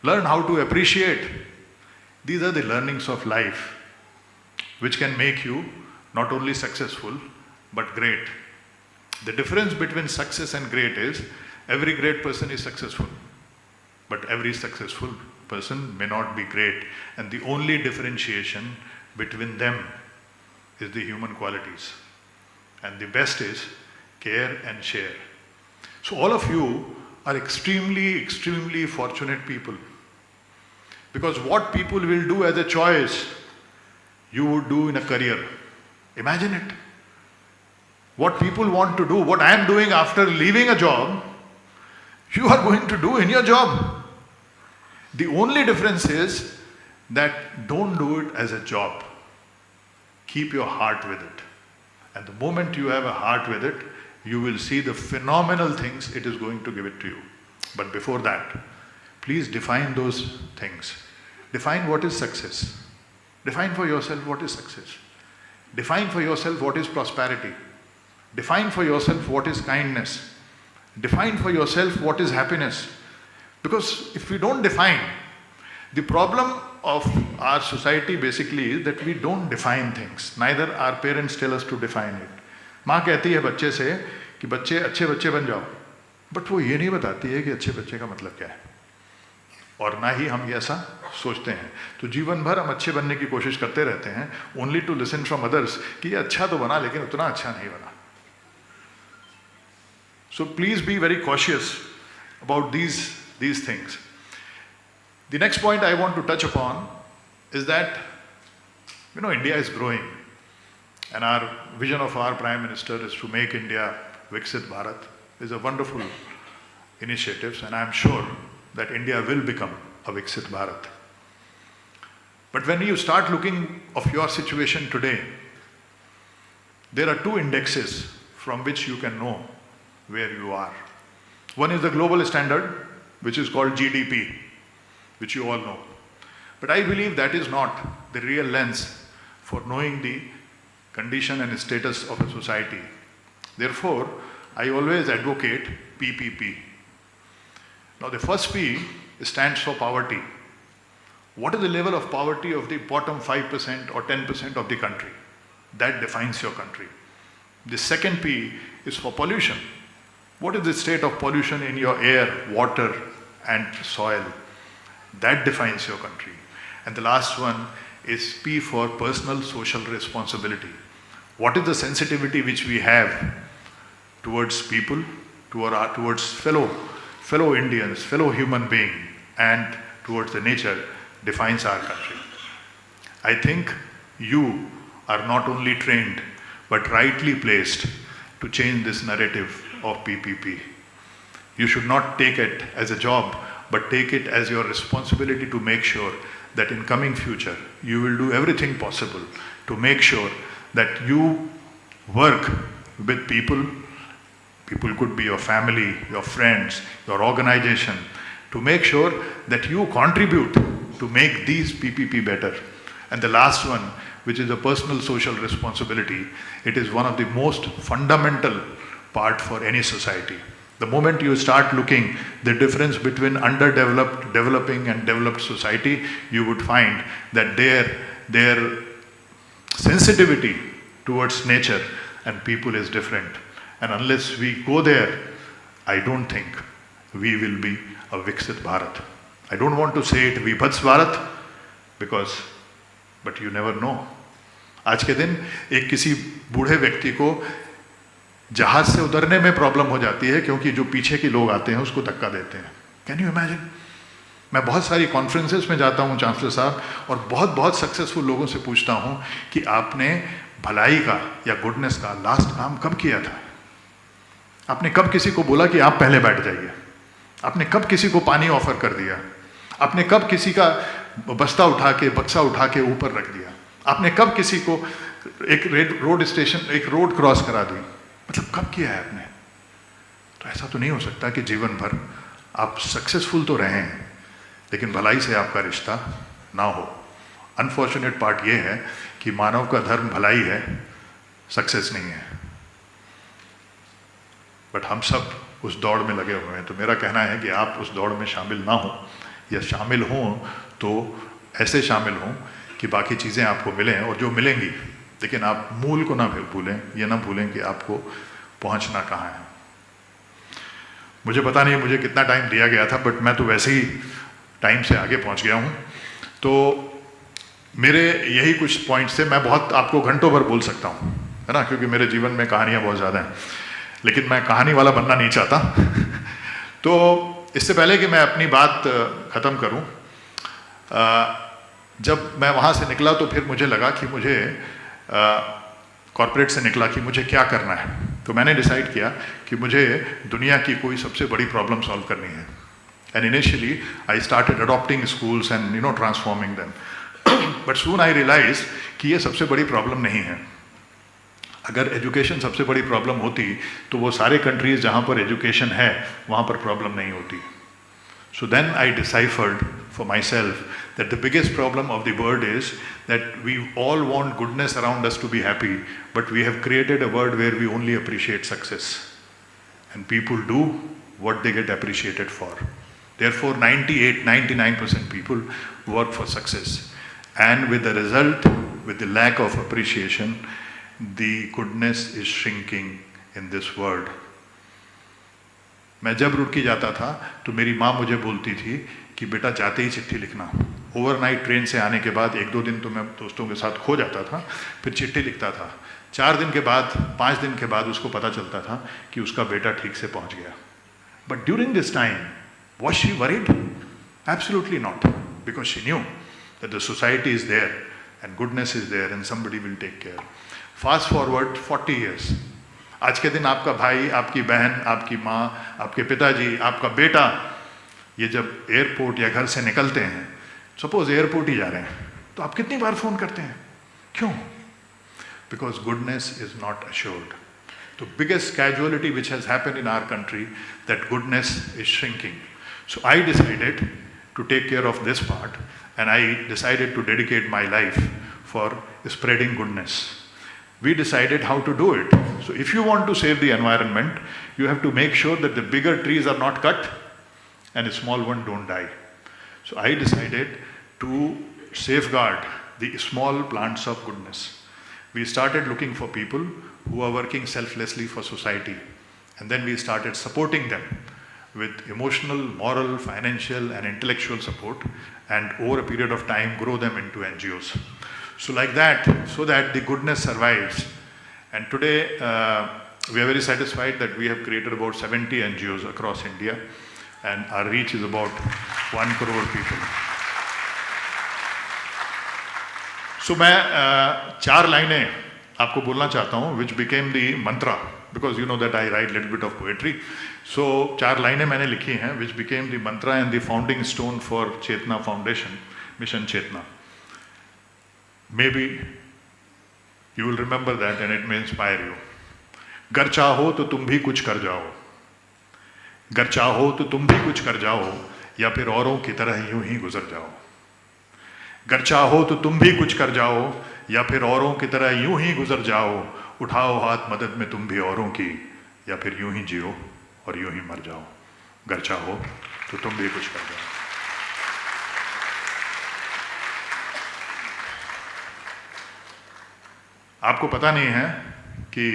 [SPEAKER 2] learn how to appreciate. These are the learnings of life which can make you not only successful but great. The difference between success and great is every great person is successful, but every successful person may not be great, and the only differentiation between them is the human qualities, and the best is care and share. So all of you are extremely fortunate people, because what people will do as a choice, you would do in a career. Imagine it. What people want to do, what I am doing after leaving a job, you are going to do in your job. The only difference is that don't do it as a job. Keep your heart with it. And the moment you have a heart with it, you will see the phenomenal things it is going to give it to you. But before that, please define those things. Define what is success. Define for yourself what is success. Define for yourself what is prosperity. Define for yourself what is kindness. Define for yourself what is happiness. Because if we don't define, the problem of our society basically is that we don't define things. Neither our parents tell us to define it. माँ कहती है बच्चे से कि बच्चे अच्छे बच्चे बन जाओ, बट वो ये नहीं बताती है कि अच्छे बच्चे का मतलब क्या है, और ना ही हम ऐसा सोचते हैं. तो जीवन भर हम अच्छे बनने की कोशिश करते रहते हैं, only to listen from others कि ये अच्छा तो बना लेकिन उतना अच्छा नहीं बना. So please be very cautious about these things. The next point I want to touch upon is that, India is growing, and our vision of our Prime Minister is to make India Viksit Bharat. Is a wonderful initiative, and I am sure that India will become a Viksit Bharat. But when you start looking of your situation today, there are two indexes from which you can know where you are. One is the global standard, which is called GDP, which you all know. But I believe that is not the real lens for knowing the condition and status of a society. Therefore, I always advocate PPP. Now the first P stands for poverty. What is the level of poverty of the bottom 5% or 10% of the country? That defines your country. The second P is for pollution. What is the state of pollution in your air, water and soil? That defines your country. And the last one is P for personal social responsibility. What is the sensitivity which we have towards people, towards fellow Indians, fellow human being, and towards the nature defines our country. I think you are not only trained but rightly placed to change this narrative of PPP. You should not take it as a job, but take it as your responsibility to make sure that in coming future you will do everything possible to make sure that you work with people. People could be your family, your friends, your organization, to make sure that you contribute to make these PPP better. And the last one, which is the personal social responsibility, it is one of the most fundamental part for any society. The moment you start looking the difference between underdeveloped, developing and developed society, you would find that their sensitivity towards nature and people is different. And unless we go there, I don't think we will be a Viksit Bharat. I don't want to say it Vibhats Bharat, but you never know. आज के दिन एक किसी बूढ़े व्यक्ति को जहाज से उतरने में प्रॉब्लम हो जाती है क्योंकि जो पीछे के लोग आते हैं उसको धक्का देते हैं. Can you imagine? मैं बहुत सारी कॉन्फ्रेंसेस में जाता हूँ चांसलर साहब, और बहुत सक्सेसफुल लोगों से पूछता हूँ कि आपने भलाई का या गुडनेस का लास्ट काम कब किया था? आपने कब किसी को बोला कि आप पहले बैठ जाइए? आपने कब किसी को पानी ऑफर कर दिया? आपने कब किसी का बक्सा उठा के ऊपर रख दिया? आपने कब किसी को एक रोड क्रॉस करा दी? मतलब कब किया है आपने? तो ऐसा तो नहीं हो सकता कि जीवन भर आप सक्सेसफुल तो रहें लेकिन भलाई से आपका रिश्ता ना हो. अनफॉर्चुनेट पार्ट ये है कि मानव का धर्म भलाई है, सक्सेस नहीं है. बट हम सब उस दौड़ में लगे हुए हैं। तो मेरा कहना है कि आप उस दौड़ में शामिल ना हो, या शामिल हों तो ऐसे शामिल हों कि बाकी चीज़ें आपको मिलें, और जो मिलेंगी, लेकिन आप मूल को ना भूलें, ये ना भूलें कि आपको पहुंचना कहाँ है। मुझे पता नहीं मुझे कितना टाइम दिया गया था, बट मैं तो वैसे ही टाइम से आगे पहुंच गया हूँ। तो मेरे यही कुछ पॉइंट्स थे। मैं बहुत आपको घंटों भर बोल सकता हूँ, है ना, क्योंकि मेरे जीवन में कहानियाँ बहुत ज़्यादा हैं, लेकिन मैं कहानी वाला बनना नहीं चाहता। तो इससे पहले कि मैं अपनी बात ख़त्म करूँ, जब मैं वहाँ से निकला तो फिर मुझे लगा कि मुझे कॉर्पोरेट से निकला कि मुझे क्या करना है। तो मैंने डिसाइड किया कि मुझे दुनिया की कोई सबसे बड़ी प्रॉब्लम सॉल्व करनी है। And initially I started adopting schools and transforming them, but soon I realise कि ये सबसे बड़ी प्रॉब्लम नहीं है। अगर एजुकेशन सबसे बड़ी प्रॉब्लम होती तो वो सारे कंट्रीज जहाँ पर एजुकेशन है वहाँ पर प्रॉब्लम नहीं होती। So then I deciphered for myself that the biggest problem of the world is that we all want goodness around us to be happy, but we have created a world where we only appreciate success. And people do what they get appreciated for. Therefore, 99% people work for success. And with the result, with the lack of appreciation, the goodness is shrinking in this world. मैं जब रुड़की जाता था तो मेरी माँ मुझे बोलती थी कि बेटा जाते ही चिट्ठी लिखना। ओवरनाइट ट्रेन से आने के बाद 1-2 दिन तो मैं दोस्तों के साथ खो जाता था, फिर चिट्ठी लिखता था। 4 दिन के बाद, 5 दिन के बाद उसको पता चलता था कि उसका बेटा ठीक से पहुंच गया। But during this time was she worried? Absolutely not, because she knew that the society is there and goodness is there and somebody will take care. Fast forward 40 years, आज के दिन आपका भाई, आपकी बहन, आपकी माँ, आपके पिताजी, आपका बेटा, ये जब एयरपोर्ट या घर से निकलते हैं, सपोज एयरपोर्ट ही जा रहे हैं, तो आप कितनी बार फ़ोन करते हैं? क्यों? Because goodness is not assured. तो biggest casualty which has happened in our country, that goodness is shrinking. So I decided to take care of this part and I decided to dedicate my life for spreading goodness. We decided how to do it. So if you want to save the environment, you have to make sure that the bigger trees are not cut and the small ones don't die. So I decided to safeguard the small plants of goodness. We started looking for people who are working selflessly for society, and then we started supporting them with emotional, moral, financial and intellectual support, and over a period of time grow them into NGOs. So like that, so that the goodness survives. And today we are very satisfied that we have created about 70 NGOs across India, and our reach is about 1 crore people. So मैं 4 लाइनें आपको बोलना चाहता हूँ, which became the mantra, because you know that I write little bit of poetry. So 4 लाइनें मैंने लिखी हैं, which became the mantra and the founding stone for Chetna Foundation, Mission Chetna. Maybe you will remember that and it may inspire you. गर चाहो तो तुम भी कुछ कर जाओ, गर चाहो तो तुम भी कुछ कर जाओ, या फिर औरों की तरह यूं ही गुजर जाओ। गर चाहो तो तुम भी कुछ कर जाओ, या फिर औरों की तरह यूं ही गुजर जाओ। उठाओ हाथ मदद में तुम भी औरों की, या फिर यूं ही जियो और यूं ही मर जाओ। गर चाहो तो तुम भी कुछ कर जाओ। आपको पता नहीं है कि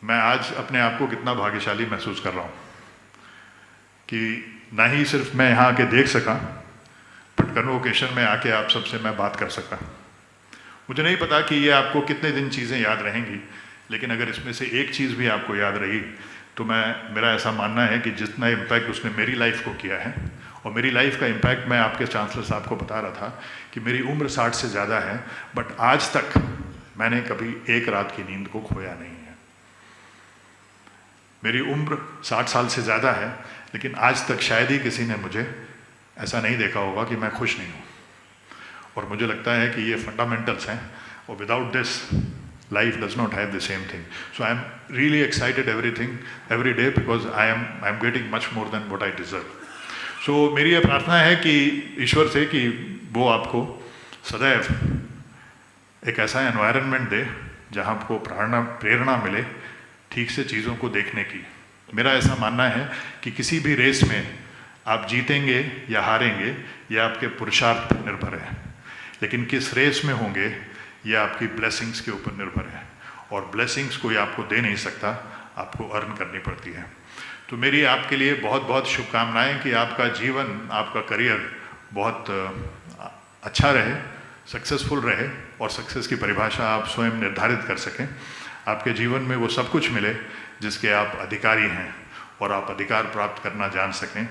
[SPEAKER 2] मैं आज अपने आप को कितना भाग्यशाली महसूस कर रहा हूँ कि ना ही सिर्फ मैं यहाँ आके देख सका, बट कन्वोकेशन में आके आप सबसे मैं बात कर सका। मुझे नहीं पता कि ये आपको कितने दिन चीज़ें याद रहेंगी, लेकिन अगर इसमें से एक चीज़ भी आपको याद रही तो मेरा ऐसा मानना है कि जितना इम्पैक्ट उसने मेरी लाइफ को किया है, और मेरी लाइफ का इम्पैक्ट मैं आपके चांसलर साहब को बता रहा था कि मेरी उम्र 60 से ज़्यादा है, बट आज तक मैंने कभी एक रात की नींद को खोया नहीं है। मेरी उम्र 60 साल से ज़्यादा है, लेकिन आज तक शायद ही किसी ने मुझे ऐसा नहीं देखा होगा कि मैं खुश नहीं हूँ। और मुझे लगता है कि ये फंडामेंटल्स हैं, और without this life does not have the same thing. So I am really excited every day because I am getting much more than what I deserve. So मेरी ये प्रार्थना है कि ईश्वर से कि वो आपको सदैव एक ऐसा एनवायरनमेंट दे जहाँ आपको प्रेरणा मिले ठीक से चीज़ों को देखने की। मेरा ऐसा मानना है कि किसी भी रेस में आप जीतेंगे या हारेंगे यह आपके पुरुषार्थ पर निर्भर है, लेकिन किस रेस में होंगे यह आपकी ब्लेसिंग्स के ऊपर निर्भर है, और ब्लेसिंग्स कोई आपको दे नहीं सकता, आपको अर्न करनी पड़ती है। तो मेरी आपके लिए बहुत बहुत शुभकामनाएं कि आपका जीवन, आपका करियर बहुत अच्छा रहे, सक्सेसफुल रहे, और सक्सेस की परिभाषा आप स्वयं निर्धारित कर सकें। आपके जीवन में वो सब कुछ मिले जिसके आप अधिकारी हैं, और आप अधिकार प्राप्त करना जान सकें।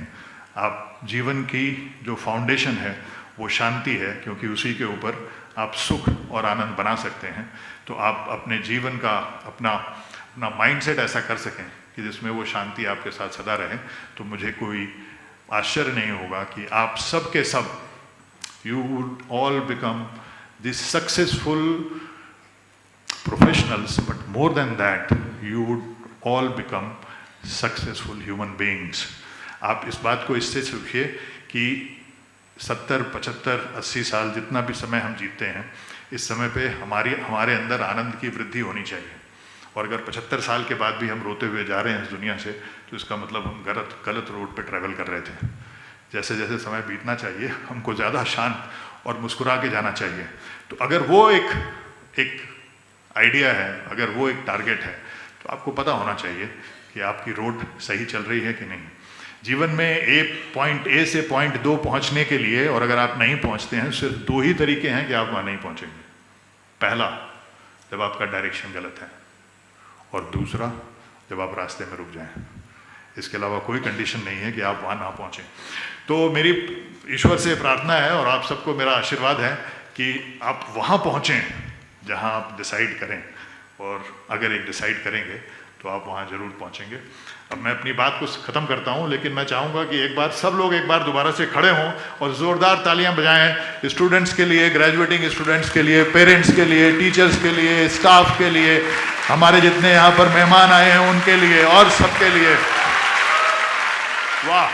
[SPEAKER 2] आप जीवन की जो फाउंडेशन है वो शांति है, क्योंकि उसी के ऊपर आप सुख और आनंद बना सकते हैं। तो आप अपने जीवन का अपना माइंडसेट ऐसा कर सकें कि जिसमें वो शांति आपके साथ सदा रहे। तो मुझे कोई आश्चर्य नहीं होगा कि आप सब के सब, you would all become these successful professionals, but more than that, you would all become successful human beings. आप इस बात को इससे सीखिए कि 70, 75, 80 साल जितना भी समय हम जीते हैं, इस समय पे हमारे अंदर आनंद की वृद्धि होनी चाहिए। और अगर 75 साल के बाद भी हम रोते हुए जा रहे हैं इस दुनिया से, तो इसका मतलब हम गलत रोड पे ट्रैवल कर रहे थे। जैसे जैसे समय बीतना चाहिए, हमको ज़्यादा शांत और मुस्कुरा के जाना चाहिए। तो अगर वो एक आइडिया है, अगर वो एक टारगेट है, तो आपको पता होना चाहिए कि आपकी रोड सही चल रही है कि नहीं। जीवन में पॉइंट ए से पॉइंट 2 पहुंचने के लिए, और अगर आप नहीं पहुंचते हैं, सिर्फ 2 ही तरीके हैं कि आप वहां नहीं पहुंचेंगे। पहला, जब आपका डायरेक्शन गलत है, और दूसरा, जब आप रास्ते में रुक जाएं। इसके अलावा कोई कंडीशन नहीं है कि आप वहां ना पहुंचें। तो मेरी ईश्वर से प्रार्थना है, और आप सबको मेरा आशीर्वाद है कि आप वहां पहुंचें जहां आप डिसाइड करें, और अगर एक डिसाइड करेंगे तो आप वहां जरूर पहुंचेंगे। अब मैं अपनी बात को ख़त्म करता हूं, लेकिन मैं चाहूँगा कि एक बार सब लोग एक बार दोबारा से खड़े हों और ज़ोरदार तालियां बजाएं, स्टूडेंट्स के लिए, ग्रेजुएटिंग स्टूडेंट्स के लिए, पेरेंट्स के लिए, टीचर्स के लिए, स्टाफ के लिए, हमारे जितने यहाँ पर मेहमान आए हैं उनके लिए, और सबके लिए। वाह,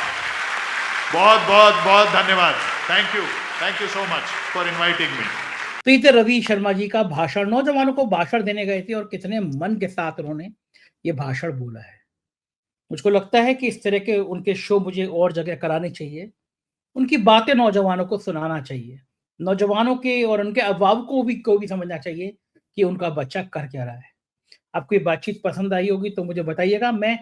[SPEAKER 2] बहुत बहुत बहुत धन्यवाद। Thank you so much for inviting me.
[SPEAKER 1] तो ये थे रवि शर्मा जी का भाषण। नौजवानों को भाषण देने गए थे और कितने मन के साथ उन्होंने ये भाषण बोला है। मुझको लगता है कि इस तरह के उनके शो मुझे और जगह कराने चाहिए। उनकी बातें नौजवानों को सुनाना चाहिए। नौजवानों के और उनके अभिभावकों को भी समझना चाहिए कि उनका बच्चा कर क्या रहा है। आपको ये बातचीत पसंद आई होगी तो मुझे बताइएगा। मैं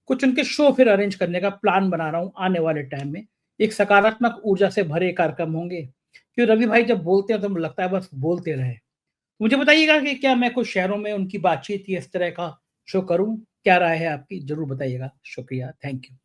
[SPEAKER 1] कुछ उनके शो फिर अरेंज करने का प्लान बना रहा हूँ आने वाले टाइम में। एक सकारात्मक ऊर्जा से भरे कार्यक्रम होंगे, क्योंकि रवि भाई जब बोलते हैं तो मुझे लगता है बस बोलते रहे। मुझे बताइएगा कि क्या मैं कुछ शहरों में उनकी बातचीत या इस तरह का शो करूँ? क्या राय है आपकी? ज़रूर बताइएगा। शुक्रिया, थैंक यू।